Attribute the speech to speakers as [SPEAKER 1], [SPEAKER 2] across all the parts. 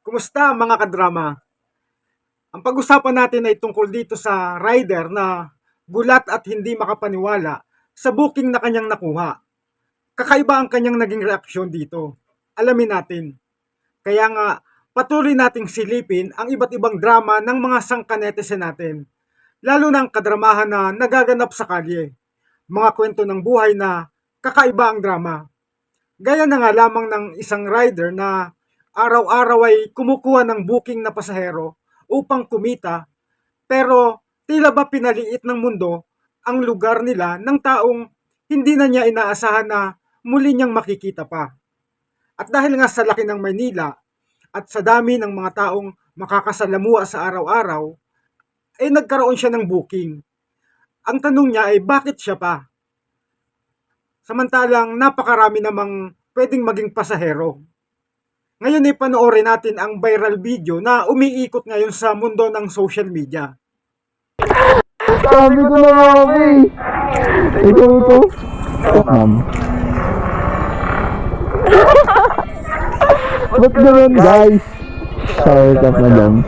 [SPEAKER 1] Kumusta mga kadrama? Ang pag-usapan natin ay tungkol dito sa rider na gulat at hindi makapaniwala sa booking na kanyang nakuha. Kakaiba ang kanyang naging reaksyon dito. Alamin natin. Kaya nga, patuloy nating silipin ang iba't ibang drama ng mga sangkanetesen natin. Lalo ng kadramahan na nagaganap sa kalye. Mga kwento ng buhay na kakaiba ang drama. Gaya na nga lamang ng isang rider na araw-araw ay kumukuha ng booking na pasahero upang kumita, pero tila ba pinaliit ng mundo ang lugar nila ng taong hindi na niya inaasahan na muli niyang makikita pa. At dahil nga sa laki ng Maynila at sa dami ng mga taong makakasalamuha sa araw-araw, ay nagkaroon siya ng booking. Ang tanong niya ay bakit siya pa? Samantalang napakarami namang pwedeng maging pasahero. Ngayon ay panoorin natin ang viral video na umiikot ngayon sa mundo ng social media.
[SPEAKER 2] Sabi ko na mami. Ikaw ito. Ma'am. Ba't naman guys? Sorry ka madam.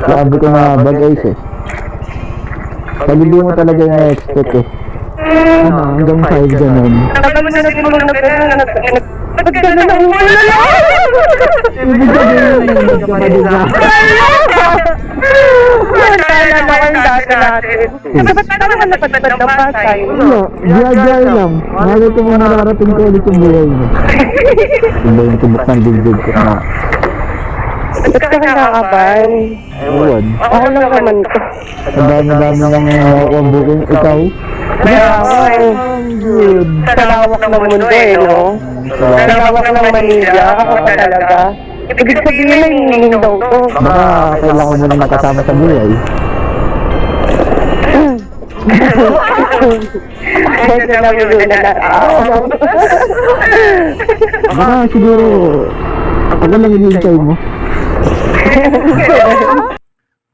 [SPEAKER 2] Sabi ko na bag-ace eh. Pag hindi mo talaga yung na-expect eh. Hanggang 5 ganun.
[SPEAKER 3] Tagal mo na tinulog na pera. Ba't ka na wala na?
[SPEAKER 2] Ibig sabihin hindi ka pa din na.
[SPEAKER 3] Naalala ko yung dati natin. Ba't naman napatad ng Pasay?
[SPEAKER 2] Ano? Diya-diya lang. Malay ko mo nararating ko ulit yung buhay mo. Iba yung tubok ng dibdib ko na.
[SPEAKER 3] Ba't ka kinakabahan?
[SPEAKER 2] Ewan.
[SPEAKER 3] Ako lang naman ko.
[SPEAKER 2] Ang dami-dami lang nakuha ang booking. Ikaw?
[SPEAKER 3] Kaya ako eh.
[SPEAKER 2] Good.
[SPEAKER 3] Sa lawak ng mundo eh, no? Sa lawak ng Manila, ako pa talaga. Ibig sabihin na hinihingi daw to.
[SPEAKER 2] Baka kailangan mo nang nakasama sa buhay.
[SPEAKER 3] Kaya na lang yung luna na.
[SPEAKER 2] Baka siguro ako lang hinihintay mo.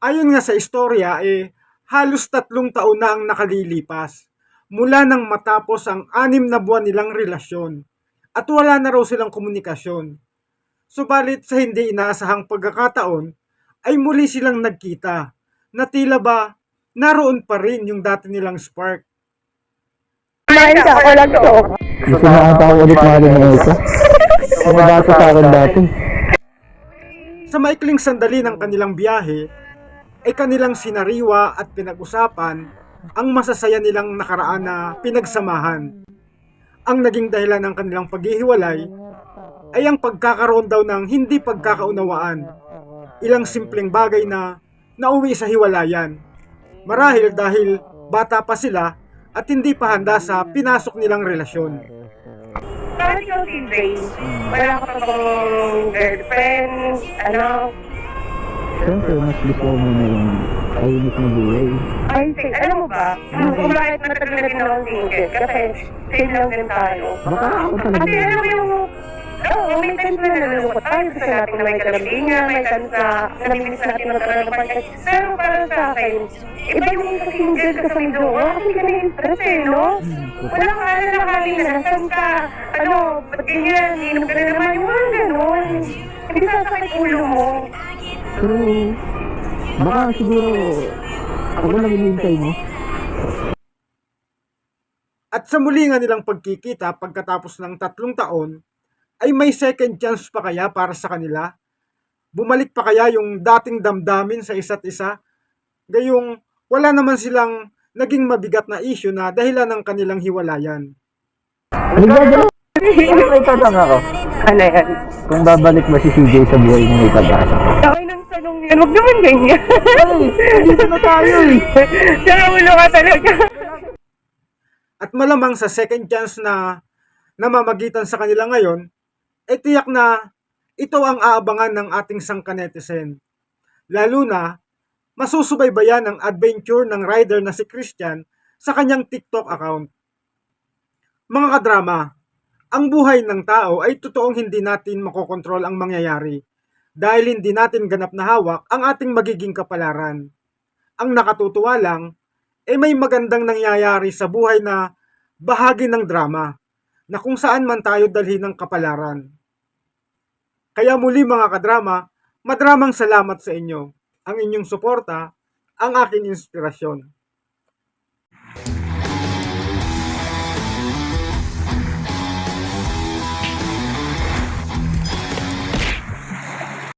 [SPEAKER 1] Ayon nga sa istorya, halos 3 taon na ang nakalilipas mula nang matapos ang 6 na buwan nilang relasyon at wala na raw silang komunikasyon. Subalit sa hindi inaasahang pagkakataon ay muli silang nagkita na tila ba naroon pa rin yung dati nilang spark.
[SPEAKER 3] Kumain ka, ako lang to.
[SPEAKER 2] Gusto na ata ako ulit mahalin ng isa. Ang nabasa sa akin dati.
[SPEAKER 1] Sa maikling sandali ng kanilang biyahe, ay kanilang sinariwa at pinag-usapan ang masasaya nilang nakaraan na pinagsamahan. Ang naging dahilan ng kanilang paghihiwalay ay ang pagkakaroon daw ng hindi pagkakaunawaan. Ilang simpleng bagay na nauwi sa hiwalayan. Marahil dahil bata pa sila at hindi pa handa sa pinasok nilang relasyon.
[SPEAKER 3] Bakit ikaw si Jay? Wala ka pa bang girlfriend? Ano?
[SPEAKER 2] Siyempre, mas gusto mo na yung tahimik na buhay.
[SPEAKER 3] Ay, say, alam mo ba? Kung bakit matagal na rin ako single? Kasi same lang din tayo.
[SPEAKER 2] Baka ako talaga.
[SPEAKER 3] Kasi alam mo yung... Oo, may times na nalulungkot tayo. Gusto natin na may kalambingan, may times na namimiss natin magkaroon ng pantas. Pero para sa akin, iba yung sa single ka sa may jowa. Kasi ka na-interest eh, no? Wala ka alalahanin na nasan ka. Ano, ba't ganyan? Inom ka na naman yung mga gano'n. Hindi sasakit ulo mo.
[SPEAKER 2] Pero, baka siguro ako lang hinihintay mo.
[SPEAKER 1] At sa muli nga nilang pagkikita pagkatapos ng 3 taon, ay may second chance pa kaya para sa kanila? Bumalik pa kaya yung dating damdamin sa isa't isa? Gayong wala naman silang naging mabigat na issue na dahilan ng kanilang hiwalayan.
[SPEAKER 2] Nagagano? May tanong ako.
[SPEAKER 3] Ano yan?
[SPEAKER 2] Kung babalik ba si CJ sa buhay mo may pag-asa?
[SPEAKER 3] Ay, nang tanong yan. Huwag naman ganyan.
[SPEAKER 2] Dito na tayo eh.
[SPEAKER 3] Sa ulo ka talaga.
[SPEAKER 1] At malamang sa second chance na namamagitan sa kanila ngayon, ay tiyak na ito ang aabangan ng ating sangkanetesen. Lalo na, masusubaybayan ang adventure ng rider na si Christian sa kanyang TikTok account. Mga kadrama, ang buhay ng tao ay totoong hindi natin makokontrol ang mangyayari dahil hindi natin ganap na hawak ang ating magiging kapalaran. Ang nakatutuwa lang, may magandang nangyayari sa buhay na bahagi ng drama na kung saan man tayo dalhin ng kapalaran. Kaya muli mga kadrama, Maraming salamat sa inyo. Ang inyong suporta, ang aking inspirasyon.